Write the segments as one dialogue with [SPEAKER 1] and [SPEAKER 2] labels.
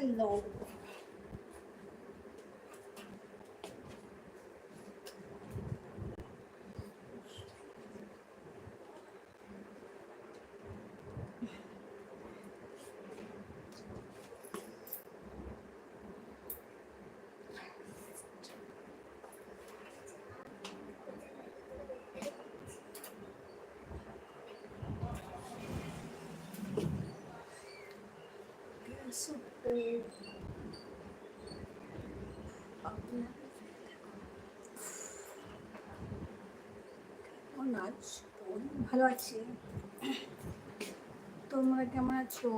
[SPEAKER 1] Hello. ভালো আছি, তোমরা কেমন আছো?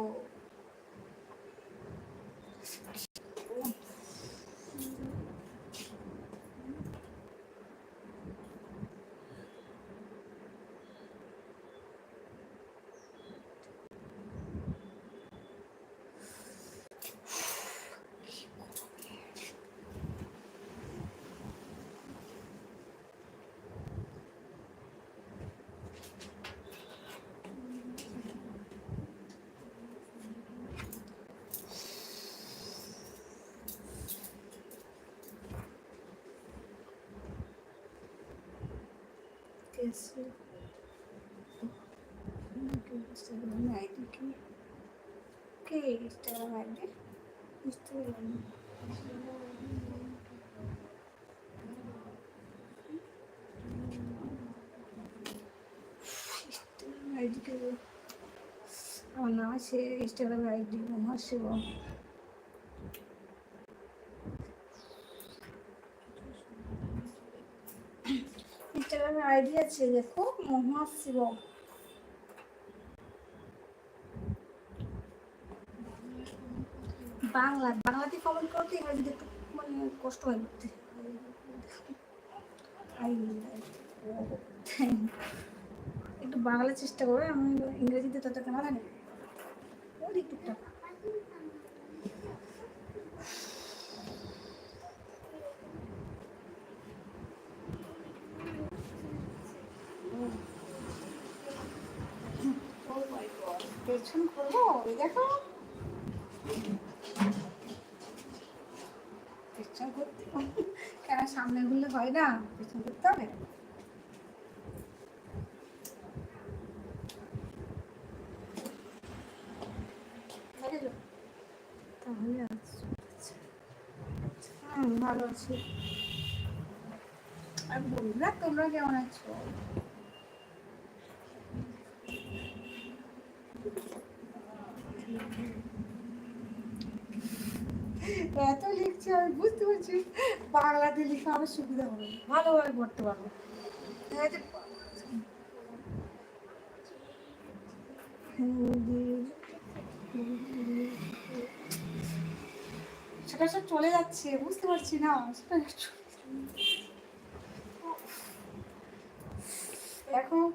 [SPEAKER 1] कैसे इंस्टाग्राम आईडी के इंस्टाग्राम आईडी इंस्टाग्राम आईडी के আমার নাম আছে ইনস্টাগ্রাম আইডি মহা শিব। ইনস্টাগ্রামে আইডি আছে, দেখো মহা শিব। বাংলাতে কমেন্ট করতে ইংরেজিতে একটু মানে কষ্ট হয় বলতে। একটু বাংলা চেষ্টা করে, আমি ইংরেজিতে তত কেন জানি ওই টুকটাক। পেছন করবো, দেখো পেছন করতে কেন, সামনে ঘুরলে হয় না, পেছন করতে হবে। তাহলে ভালো আছি। আর বন্ধুরা তোমরা কেমন আছো? এত লিখছি আমি বুঝতে পারছি, বাংলাতে লিখে আমার সুবিধা হবে, ভালোভাবে পড়তে পারবো। সেটা সব চলে যাচ্ছে, বুঝতে পারছি না এখন।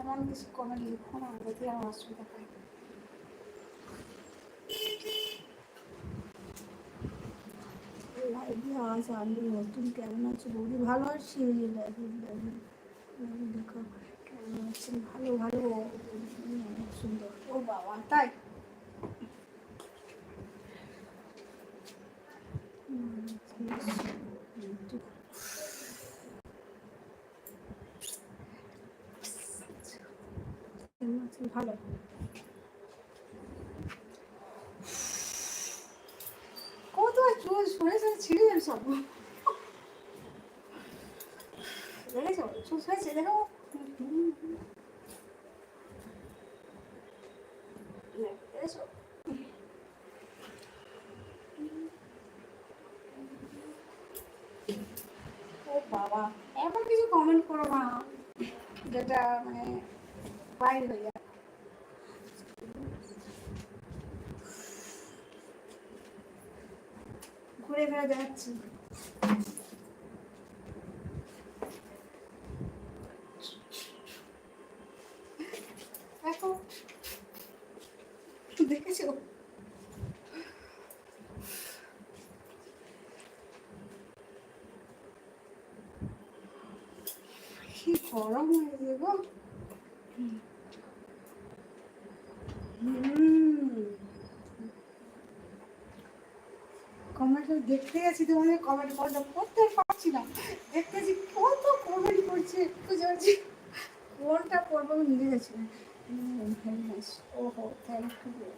[SPEAKER 1] এমন কিছু কমেন্ট লিখো না, যদি আমার অসুবিধা হয়। আজ আমি নতুন, কেমন আছো বৌদি? ভালো আছি, দেখো কেমন আছেন? ভালো ভালো, সুন্দর। ও বাবা, তাই ভালো। কত চুল শুনেছে, ছিঁড়ে যাবে সব। দেখেছো চুল শুনেছে, দেখো দেখেছো। ও বাবা, এমন কিছু কমেন্ট করো না যেটা মানে বাইরে হয়ে যায়। ঘুরে ফিরে যাচ্ছি, দেখো দেখেছো। গরম হয়ে যাবে গো। কমেন্ট দেখতে গেছি, তোমাদের কমেন্ট করতে পারছি না, দেখতেছি কত কমেন্ট করছে, একটু যাচ্ছি কোনটা করবো আমি নিজে গেছি। ওহো থ্যাংক ইউ।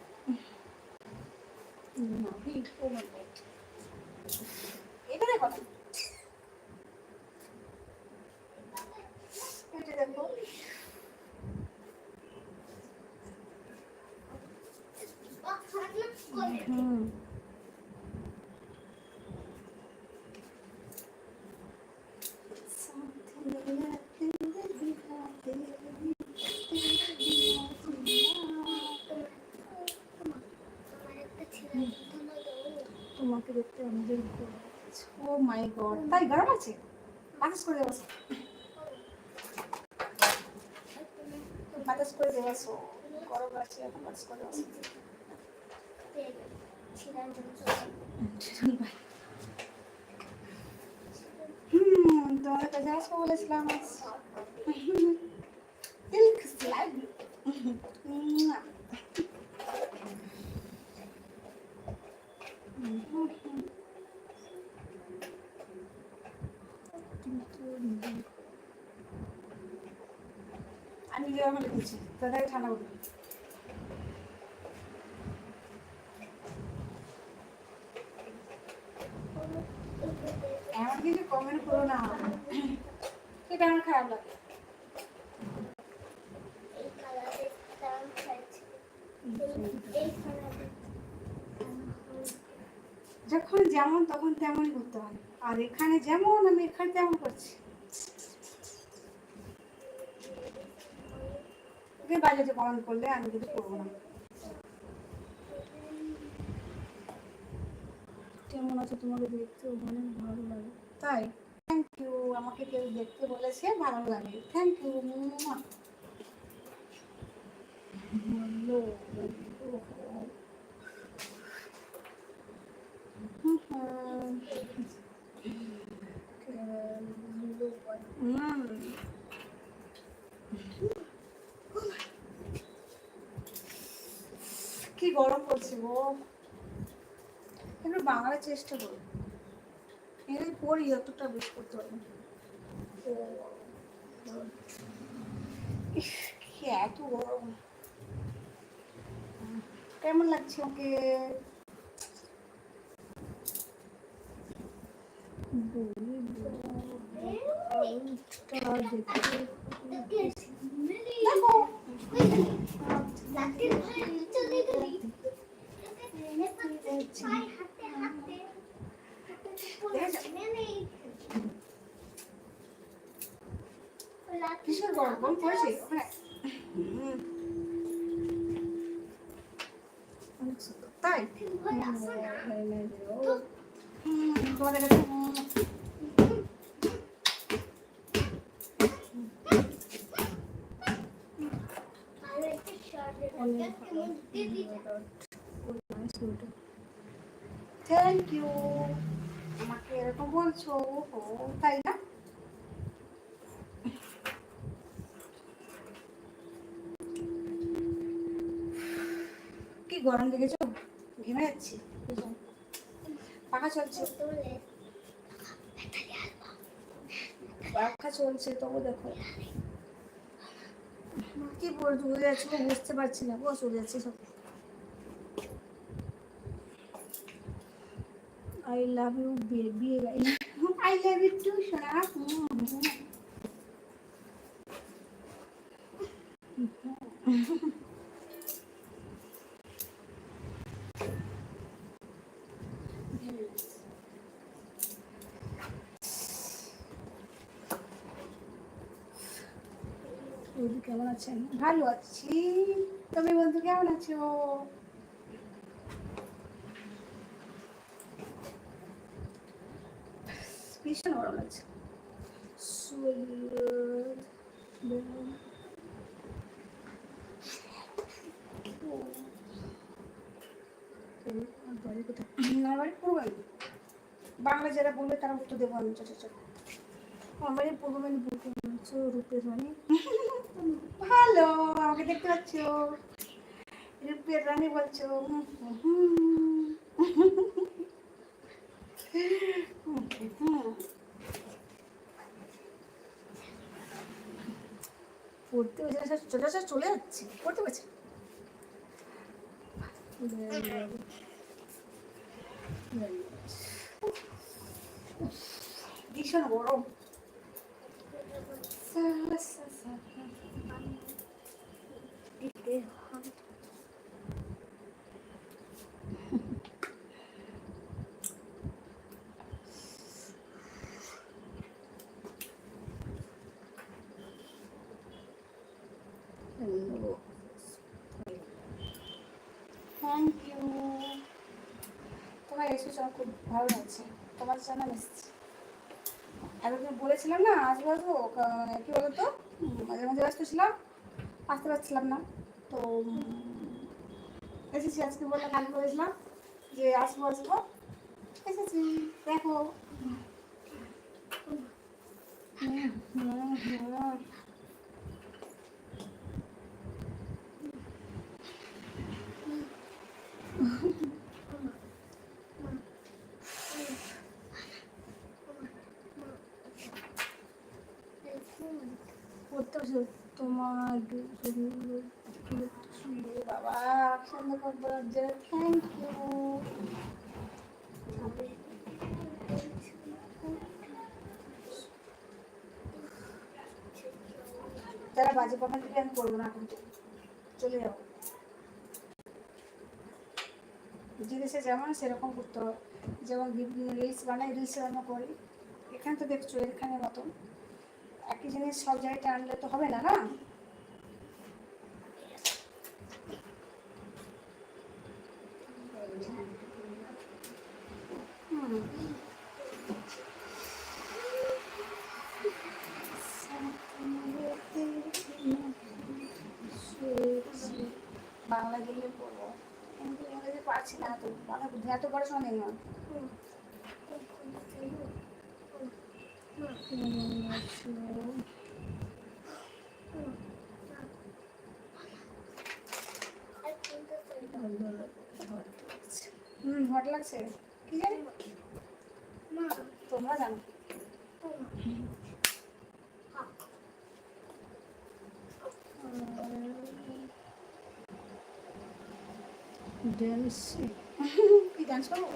[SPEAKER 1] এটা দেখো না, এটা দেখো। তোমাকে দেখতে আমাদের ও মাই গড, তাই গরম আছে? বাতাস করে দেবো, বাতাস করে দেবো, গরম আছে এখন, বাতাস করে দেবো। তোমাদের কাছে আসবো বলেছিলাম, আমি যেরকম লিখেছি তাদের ঠান্ডা করবে। এমন কিছু কমেন্ট করো না, সেটা আমার খারাপ লাগে। যখন যেমন তখন তেমনই করতে হয়, আর এখানে যেমন আমি এখানে তেমন করছি। বাজেটে কমেন্ট করলে আমি কিন্তু করবো না। কেমন আছে, তোমাকে দেখতে অনেক ভালো লাগে। তাই থ্যাংক ইউ, আমাকে কেউ দেখতে বলেছে ভালো লাগে, থ্যাংক ইউ। কি গরম পড়ছে গো, একটু বাংলা চেষ্টা করো, এখানে পড়ি অতটা বেশ করতে পারি না। এত গরম, কেমন লাগছে ওকে? কিসের গরম পড়েছে ওখানে? তাই তোমাদের কাছে থ্যাংক ইউ, আমাকে এরকম বলছো, ও তাই না? কি গরম লেগেছো, ঘেমে যাচ্ছি, পাখা চলছে, পাখা চলছে তবু দেখো কি বলছো, বুঝে যাচ্ছে, বুঝতে পারছি না, বস চলে যাচ্ছে সব। I love you baby, I love you too সোনা। কেমন আছেন? ভালো আছি, তুমি বন্ধু কেমন আছো? ভীষণ গরম লাগছে। বাংলা যারা বলবে তারা উত্তর দেবো আমি। আমার এই পূর্ব মেদিনীপুরকে বলছো রূপের রানী। ভালো, আমাকে দেখতে পাচ্ছ, রূপের রানী বলছো। পড়তে চলে যাচ্ছে, পড়তে পারছি ভীষণ গরম। থ্যাংক ইউ, তোমার এসেছো আমার খুব ভালো লাগছে, তোমার চ্যানেল এসেছে। এতদিন বলেছিলাম না আসবো আসবো, কী বলতো মাঝে মাঝে ব্যস্ত ছিলাম, আসতে পারছিলাম না, তো এসেছি আজকে, বললাম কালকে বলেছিলাম যে আসবো আসবো, এসেছি দেখো। তোমার বাবা সুন্দর করার জন্য থ্যাংক ইউ। যারা বাজে কমেন্ট দিলে আমি করবো না, কিন্তু চলে যাবো। জিনিসে যেমন সেরকম করতে হবে, যেমন রিলস বানাই, রিলস রান্না করি, এখানে তো দেখছো এখানে মতন একই জিনিস সব জায়গায় আনলে তো হবে না, না? বাংলা দিলে পড়বো, কিন্তু ইংরেজি পারছি না, তো বাংলা এত পড়াশোনা নেই আমার। হট লাগছে, কি জানি তোমরা জানো। ডান্স, কি ডান্স করবো?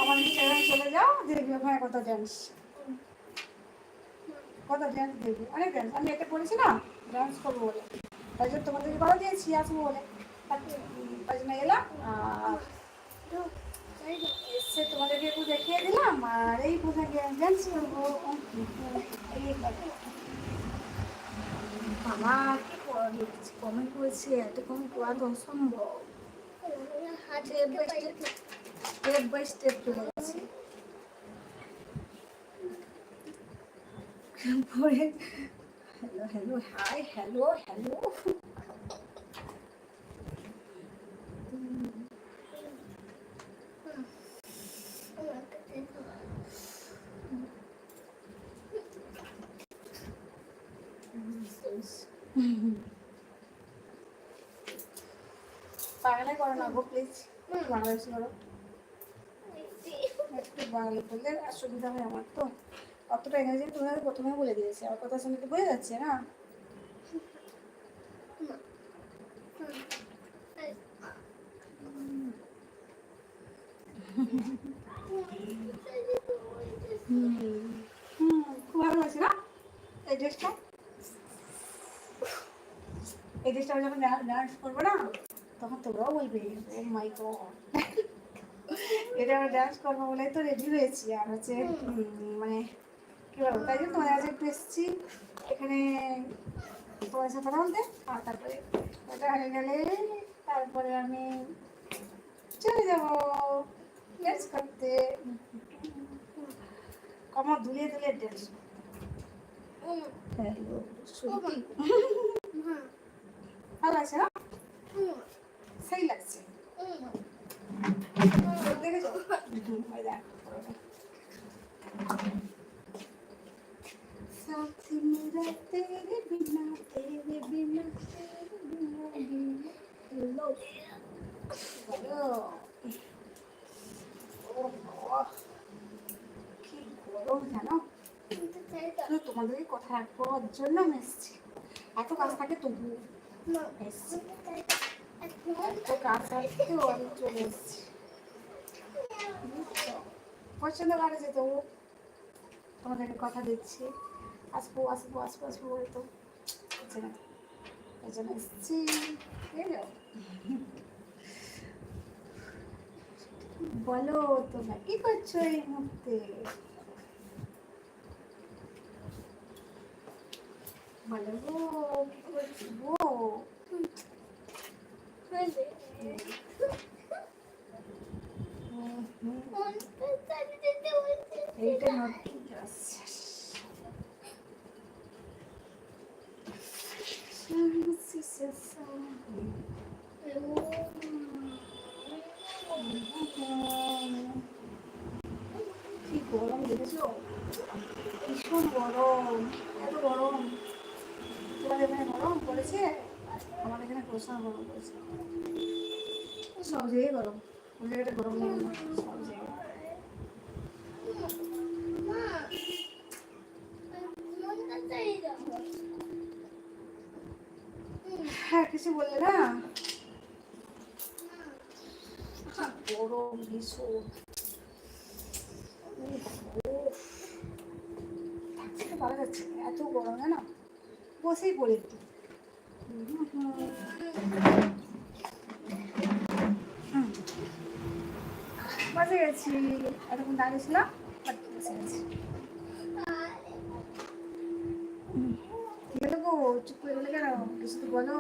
[SPEAKER 1] আমার ইনস্টাগ্রামে চলে যাও, দেখবে ওখানে কত ডান্স, কত ডান্স দেখবে, অনেক ডান্স। আমি এটা করেছি না ডান্স করবো বলে, তাই জন্য তোমাদেরকে কথা দিয়েছি আসবো বলে, তাই জন্য এলাম, আর এসে তোমাদেরকে একটু দেখিয়ে দিলাম, আর এই কোথায় ডান্স করবো। বাবা কি কমেন্ট করেছে, এত কমেন্ট করা তো অসম্ভব, স্টেপ বাই স্টেপ চলে গেছে। Hello hello hi hello hello, বাংলায় করো না গো প্লিজ, বাংলা করো একটু, বাংলা করলে সুবিধা হয় আমার, তো অতটা ইংরেজি তুমি প্রথমে বলে দিয়েছি, আমার কথা শুনে তো বোঝা যাচ্ছে না। খুব ভালো লাগছে না এই ড্রেসটা, এই ড্রেসটা যখন ডান্স করবো না তখন তোমরাও বলবে ও মাই গড, এটা আমরা ডান্স করবো বলে তো রেডি হয়েছি, আর হচ্ছে মানে কি বলবো, তাই জন্য তোমাদের কাছে একটু এসেছি এখানে তোমার সাথে কথা বলতে, আর তারপরে ওটা হয়ে গেলে তারপরে আমি চলে যাবো ডান্স করতে, কমর দুলিয়ে দুলিয়ে ডান্স। হ্যালো ভালো লাগছে না? সেই লাগছে দেখেছো? साथ मेरा तेरे बिना लो বলো কি গরম জানো? শুধু তোমাদেরই কথা রাখার জন্য আমি এসেছি। এত কাজ থাকে তবু এসেছি, এত কাজ থাকতেও আমি চলে এসেছি। পছন্দ করে যেত, তোমাদেরকে কথা দিচ্ছি আসবো আসবো আসবো আসবো বলে তো এই জন্য এসেছি। বলো তোমরা কি করছো এই মুহূর্তে? বলো গো কি করছো গো? এইটা নতুন ড্রেস। কি গরম দেখেছো? ভীষণ গরম, এত গরম। তোমাদের এখানে গরম পড়েছে? আমাদের এখানে প্রচুর গরম পড়েছে। সব জায়গায় গরম, কোন জায়গাটা গরম নেই না, সব জায়গায়। হ্যাঁ কিছু বললে না? গরম ভীষণ, থাকতে পারা যাচ্ছে না, এত গরম না। বসেই পড়ি একটু। বসে গেছি, এতক্ষণ দাঁড়িয়েছিলাম বসে গেছি। গেলো গো, চুপ করে গেলে কেন? কিছু তো বলো।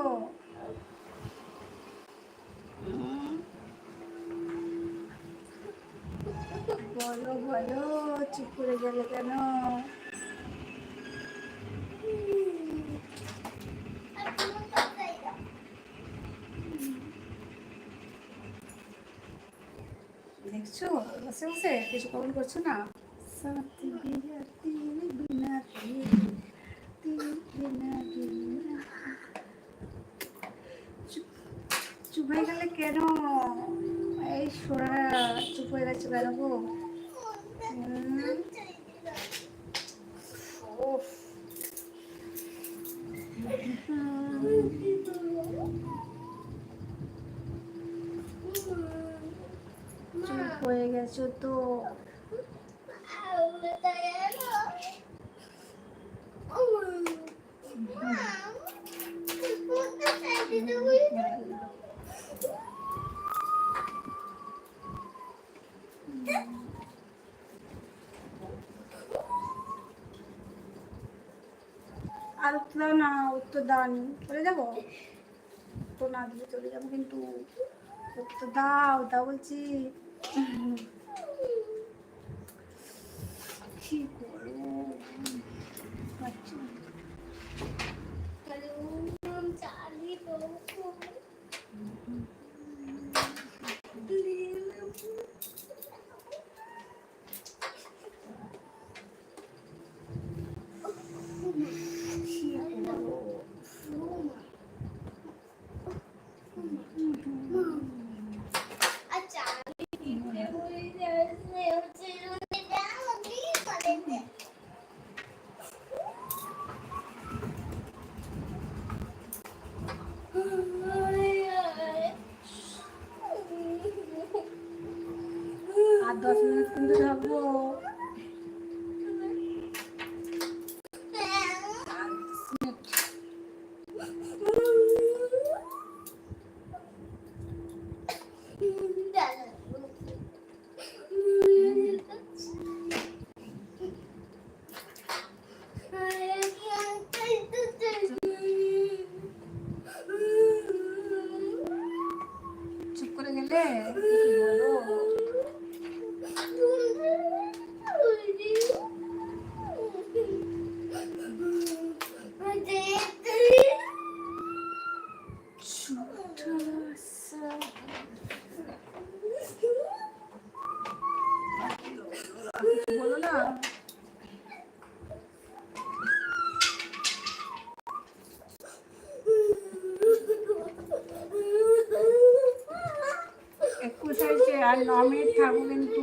[SPEAKER 1] বলো বলো, চুপ করে গেলে কেন? দেখছো বসে বসে কিছু কমেন্ট করছো না? সাথী বিরাতি বিনা চুপ হয়ে গেলে কেন? এই সোনা চুপ হয়ে গেছে কেন গো? চুপ হয়ে গেছো তো? আর উত্তর দাও না, উত্তর দাওনি চলে যাবো? উত্তর না দিলে চলে যাবো কিন্তু। উত্তর দাও, দাও বলছি। কি করবো? আচ্ছা আর 9 মিনিট থাকবো কিন্তু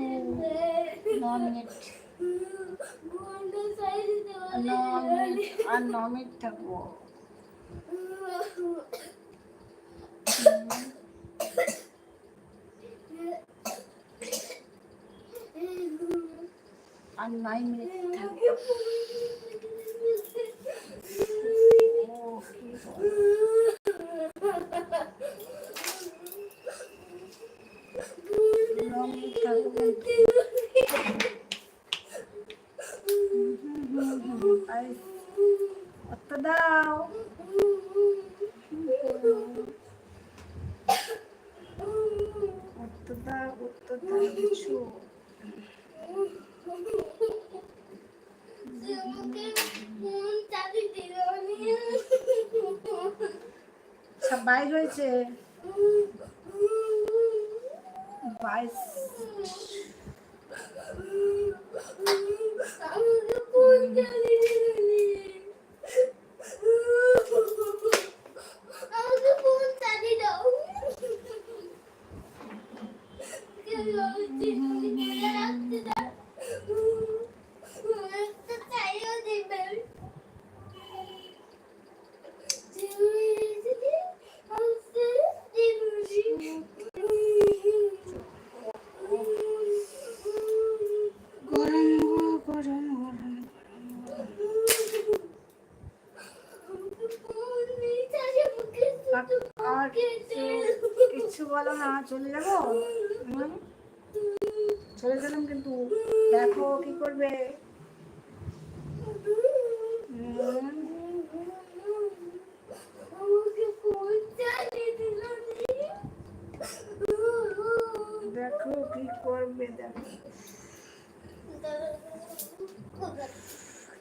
[SPEAKER 1] 9 মিনিট আর 9 মিনিট থাকবো। আর 9 মিনিট থাকবো। দাও উত্তর দাও কিছু বাইশ হয়েছে 22 কিছু বলো না, চলে যাবো। চলে গেলাম কিন্তু দেখো কি করবে। দেখো কি করবে, দেখো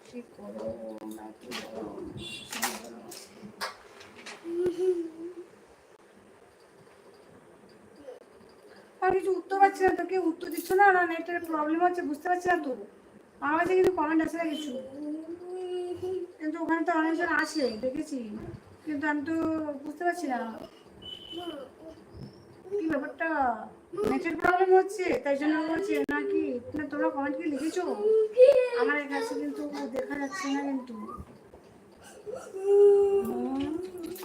[SPEAKER 1] কি করো না কি করো। আর কিছু উত্তর পাচ্ছি না তো, কেউ উত্তর দিচ্ছ না, না নেটের প্রবলেম হচ্ছে বুঝতে পারছি না তো। আমার কাছে কিন্তু কমেন্ট আসে না কিছু, কিন্তু ওখানে তো অনেকজন আসে দেখেছি, কিন্তু আমি তো বুঝতে পারছি না কি ব্যাপারটা। নেটের প্রবলেম হচ্ছে তাই জন্য বলছি নাকি না, তোমরা কমেন্ট কি লিখেছো? আমার কাছে কিন্তু দেখা যাচ্ছে না, কিন্তু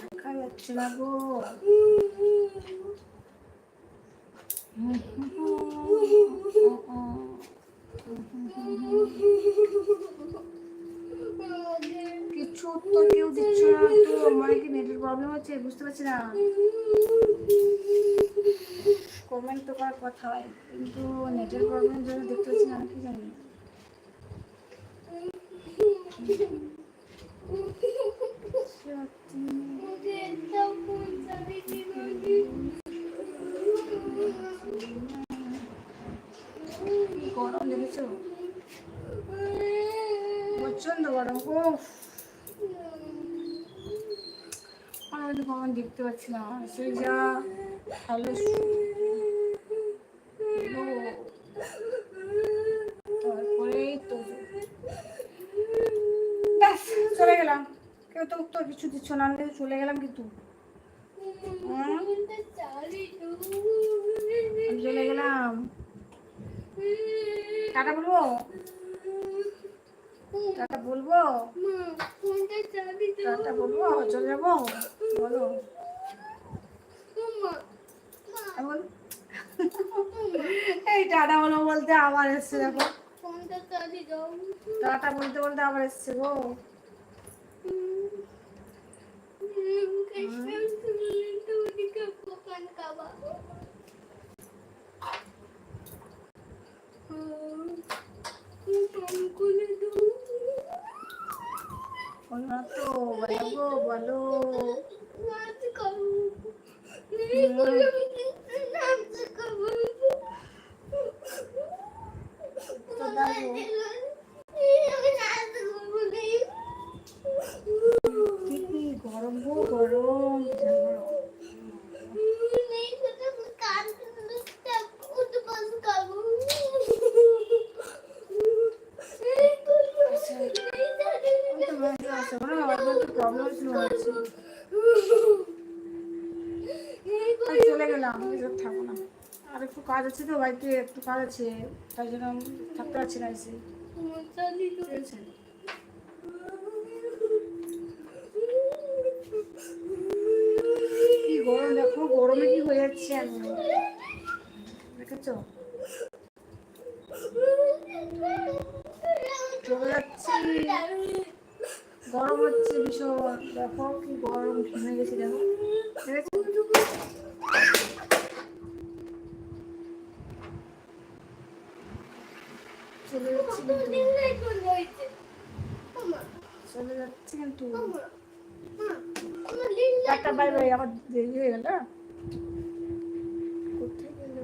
[SPEAKER 1] দেখা যাচ্ছে না গো। কিছু উত্তর কেউ দিচ্ছ না তো, আমার কি নেটের প্রবলেম হচ্ছে বুঝতে পারছি না। কমেন্ট তো করার কথা হয়, কিন্তু নেটের প্রবলেমের জন্য দেখতে পাচ্ছি না, কি জানি। গরম লেগেছে, প্রচন্ড গরম। ও আমি তো কখন দেখতে পাচ্ছি না, সে যা হ্যালো তারপরে তো ব্যাস চলে গেলাম। কেউ তো উত্তর কিছু দিচ্ছ না, আমি চলে গেলাম কিন্তু চলে গেলাম। টাটা বলবো, টাটা বলবো, টাটা বলবো, চলে যাবো বলো। এই টাটা বলবো বলতে আবার এসছে, দেখো টাটা বলতে বলতে আবার এসছে গো। তো বলো বলো গরম গো গরম। চলে গেলাম, থাকবো না। আর একটু কাজ আছে তো বাড়িতে, একটু কাজ আছে, তাই জন্য আমি থাকতে পারছি না এসে। ঠিক আছে? কি গরম দেখো, গরমে কি হয়ে যাচ্ছে আমি, দেখেছো? চলে যাচ্ছি, গরম হচ্ছে ভীষণ, দেখো কি গরম ঘেমে গেছি দেখো, দেখেছো? চলে যাচ্ছি চলে যাচ্ছি কিন্তু একটা বাই বাই, আমার দেরি হয়ে গেল। কোথায় গেল?